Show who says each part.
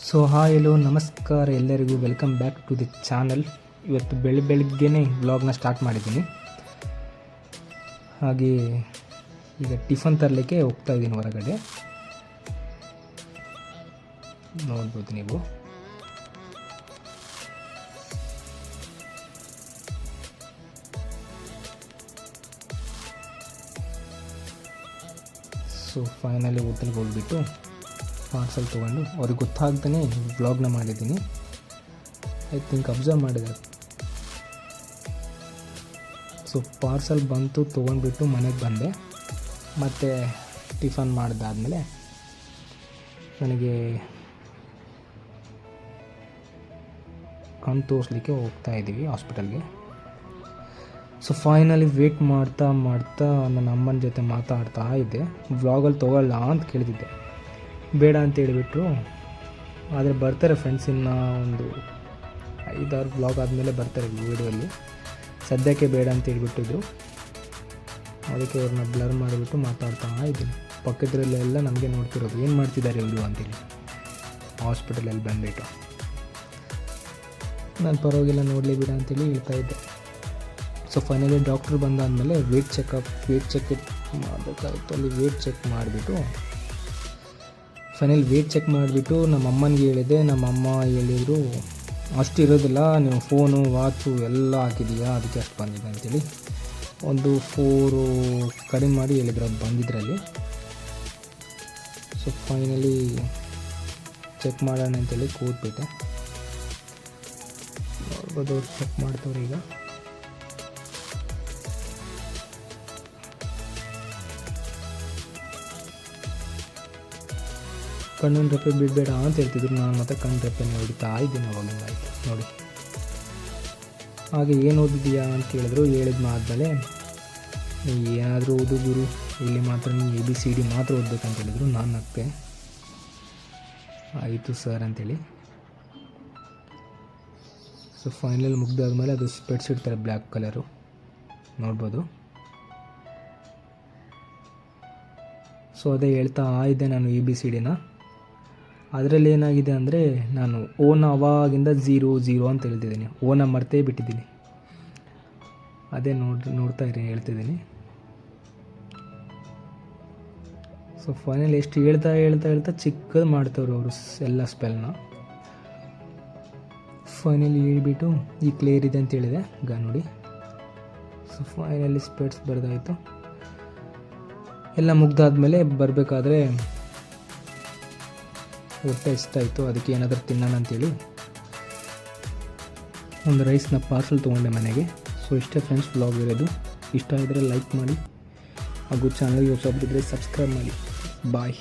Speaker 1: So hi hello ನಮಸ್ಕಾರ ಎಲ್ಲರಿಗೂ, welcome back to the channel. ಇವತ್ತು ಬೆಳಗ್ಗೆನೇ ವ್ಲಾಗ್ನ ಸ್ಟಾರ್ಟ್ ಮಾಡಿದ್ದೀನಿ. ಹಾಗೆ ಈಗ ಟಿಫನ್ ತರಲಿಕ್ಕೆ ಹೋಗ್ತಾ ಇದ್ದೀನಿ ಹೊರಗಡೆ. ನೋಡ್ಬೋದು ನೀವು. ಸೊ ಫೈನಲಿ ಹೋಟೆಲ್ಗೆ ಹೋಗ್ಬಿಟ್ಟು ಪಾರ್ಸಲ್ ತೊಗೊಂಡು ಅವ್ರಿಗೆ ಗೊತ್ತಾಗ್ತಾನೆ ವ್ಲಾಗ್ನ ಮಾಡಿದ್ದೀನಿ. ಐ ಥಿಂಕ್ ಅಬ್ಸರ್ವ್ ಮಾಡಿದ್ದಾರೆ. ಸೊ ಪಾರ್ಸಲ್ ಬಂತು, ತೊಗೊಂಡ್ಬಿಟ್ಟು ಮನೆಗೆ ಬಂದೆ. ಮತ್ತು ಟಿಫನ್ ಮಾಡಿದಾದ್ಮೇಲೆ ನನಗೆ ಕಣ್ಣು ತೋರಿಸ್ಲಿಕ್ಕೆ ಹೋಗ್ತಾ ಇದ್ದೀವಿ ಹಾಸ್ಪಿಟಲ್ಗೆ. ಸೊ ಫೈನಲಿ ವೇಟ್ ಮಾಡ್ತಾ ನನ್ನ ಅಮ್ಮನ ಜೊತೆ ಮಾತಾಡ್ತಾ ಇದ್ದೆ. ವ್ಲಾಗಲ್ಲಿ ತೊಗೊಳ್ಳ ಅಂತ ಕೇಳಿದ್ದೆ, ಬೇಡ ಅಂತ ಹೇಳಿಬಿಟ್ರು. ಆದರೆ ಬರ್ತಾರೆ ಫ್ರೆಂಡ್ಸ್, ಇನ್ನು ಒಂದು 5-6 ವ್ಲಾಗ್ ಆದಮೇಲೆ ಬರ್ತಾರೆ ವೀಡಿಯೋಲ್ಲಿ. ಸದ್ಯಕ್ಕೆ ಬೇಡ ಅಂತ ಹೇಳಿಬಿಟ್ಟಿದ್ರು. ಅದಕ್ಕೆ ಅವ್ರನ್ನ ಬ್ಲರ್ ಮಾಡಿಬಿಟ್ಟು ಮಾತಾಡ್ತಾ ಇದ್ದೀನಿ. ಪಕ್ಕದಲ್ಲೆಲ್ಲ ನಮಗೆ ನೋಡ್ತಿರೋದು, ಏನು ಮಾಡ್ತಿದ್ದಾರೆ ಇವರು ಅಂತೇಳಿ ಹಾಸ್ಪಿಟಲಲ್ಲಿ ಬಂದುಬಿಟ್ಟು. ನಾನು ಪರವಾಗಿಲ್ಲ ನೋಡಲಿ ಬಿಡ ಅಂತೇಳಿ ಹೇಳ್ತಾ ಇದ್ದೆ. ಸೊ ಫೈನಲಿ ಡಾಕ್ಟ್ರು ಬಂದಾದಮೇಲೆ ವೇಟ್ ಚೆಕ್ ಮಾಡಬೇಕಾಯಿತು. ಅಲ್ಲಿ ವೇಟ್ ಚೆಕ್ ಮಾಡಿಬಿಟ್ಟು ವೇಟ್ ಚೆಕ್ ಮಾಡಿಬಿಟ್ಟು ನಮ್ಮ ಅಮ್ಮನಿಗೆ ಹೇಳಿದೆ. ನಮ್ಮ ಅಮ್ಮ ಹೇಳಿದರು, ಅಷ್ಟು ಇರೋದಿಲ್ಲ, ನೀವು ಫೋನು ವಾಚು ಎಲ್ಲ ಹಾಕಿದೀಯಾ, ಅದಕ್ಕೆ ಅಷ್ಟು ಬಂದಿದೆ ಅಂತೇಳಿ ಒಂದು 4 ಕಡಿಮೆ ಮಾಡಿ ಹೇಳಿದ್ರು. ಅದು ಬಂದಿದ್ರಲ್ಲಿ. ಸೊ ಫೈನಲಿ ಚೆಕ್ ಮಾಡೋಣ ಅಂತೇಳಿ ಕೂತ್ಬಿಟ್ಟೆ. ನೋಡ್ಬೋದು ಅವ್ರು ಚೆಕ್ ಮಾಡ್ತವ್ರೆ. ಈಗ ಕಣ್ಣಿನ ರೆಪ್ಪೆ ಬಿಡಬೇಡ ಅಂತ ಹೇಳ್ತಿದ್ರು. ನಾನು ಮತ್ತೆ ಕಣ್ಣು ರೆಪ್ಪೆನ ಹೊಡಿತಾ ಇದ್ದೀನಿ. ಅವಾಗಿಂದ ಆಯಿತು ನೋಡಿ. ಹಾಗೆ ಏನು ಓದಿದೀಯಾ ಅಂತ ಹೇಳಿದ್ರು. ಹೇಳಿದ್ಮಾದ್ಮೇಲೆ ಏನಾದರೂ ಓದು ಗುರು, ಇಲ್ಲಿ ಮಾತ್ರ ನೀವು ABCD ಮಾತ್ರ ಓದಬೇಕಂತ ಹೇಳಿದ್ರು. ನಾನು ನಗ್ತೆ, ಆಯಿತು ಸರ್ ಅಂತೇಳಿ. ಸೊ ಫೈನಲ್ ಮುಗ್ದಾದ್ಮೇಲೆ ಅದು ಸ್ಪೆಟ್ಸ್ ಇಡ್ತಾರೆ ಬ್ಲ್ಯಾಕ್ ಕಲರು, ನೋಡ್ಬೋದು. ಸೊ ಅದೇ ಹೇಳ್ತಾ ಇದ್ದೆ ನಾನು ABCDನ. ಅದರಲ್ಲಿ ಏನಾಗಿದೆ ಅಂದರೆ, ನಾನು ಓನ ಅವಾಗಿಂದ 0 ಅಂತ ಹೇಳ್ತಿದ್ದೀನಿ. ಓನ ಮರ್ತೇ ಬಿಟ್ಟಿದ್ದೀನಿ. ಅದೇ ನೋಡ್ತಾ ಇರಿ, ಹೇಳ್ತಿದ್ದೀನಿ. ಸೊ ಫೈನಲ್ ಎಷ್ಟು ಹೇಳ್ತಾ ಚಿಕ್ಕದು ಮಾಡ್ತವ್ರು ಅವರು ಎಲ್ಲ ಸ್ಪೆಲ್ನ. ಫೈನಲಿ ಹೇಳ್ಬಿಟ್ಟು ಈ ಕ್ಲಿಯರ್ ಇದೆ ಅಂತ ಹೇಳಿದೆ. ಈಗ ನೋಡಿ. ಸೊ ಫೈನಲಿ ಸ್ಪೆಟ್ಸ್ ಬರೆದಾಯಿತು. ಎಲ್ಲ ಮುಗ್ದಾದ್ಮೇಲೆ ಬರಬೇಕಾದ್ರೆ ಹೊಟ್ಟೆ ಇಷ್ಟಾಯಿತು. ಅದಕ್ಕೆ ಏನಾದರೂ ತಿನ್ನೋಣ ಅಂತೇಳಿ ಒಂದು ರೈಸ್ನ ಪಾರ್ಸಲ್ ತೊಗೊಂಡೆ ಮನೆಗೆ. ಸೊ ಇಷ್ಟೇ ಫ್ರೆಂಡ್ಸ್ ವ್ಲಾಗ್ ಇರೋದು. ಇಷ್ಟ ಇದ್ದರೆ ಲೈಕ್ ಮಾಡಿ, ಹಾಗೂ ಚಾನಲ್ಗೆ ಹೊಸಬ್ರಿದ್ರೆ ಸಬ್ಸ್ಕ್ರೈಬ್ ಮಾಡಿ. ಬಾಯ್.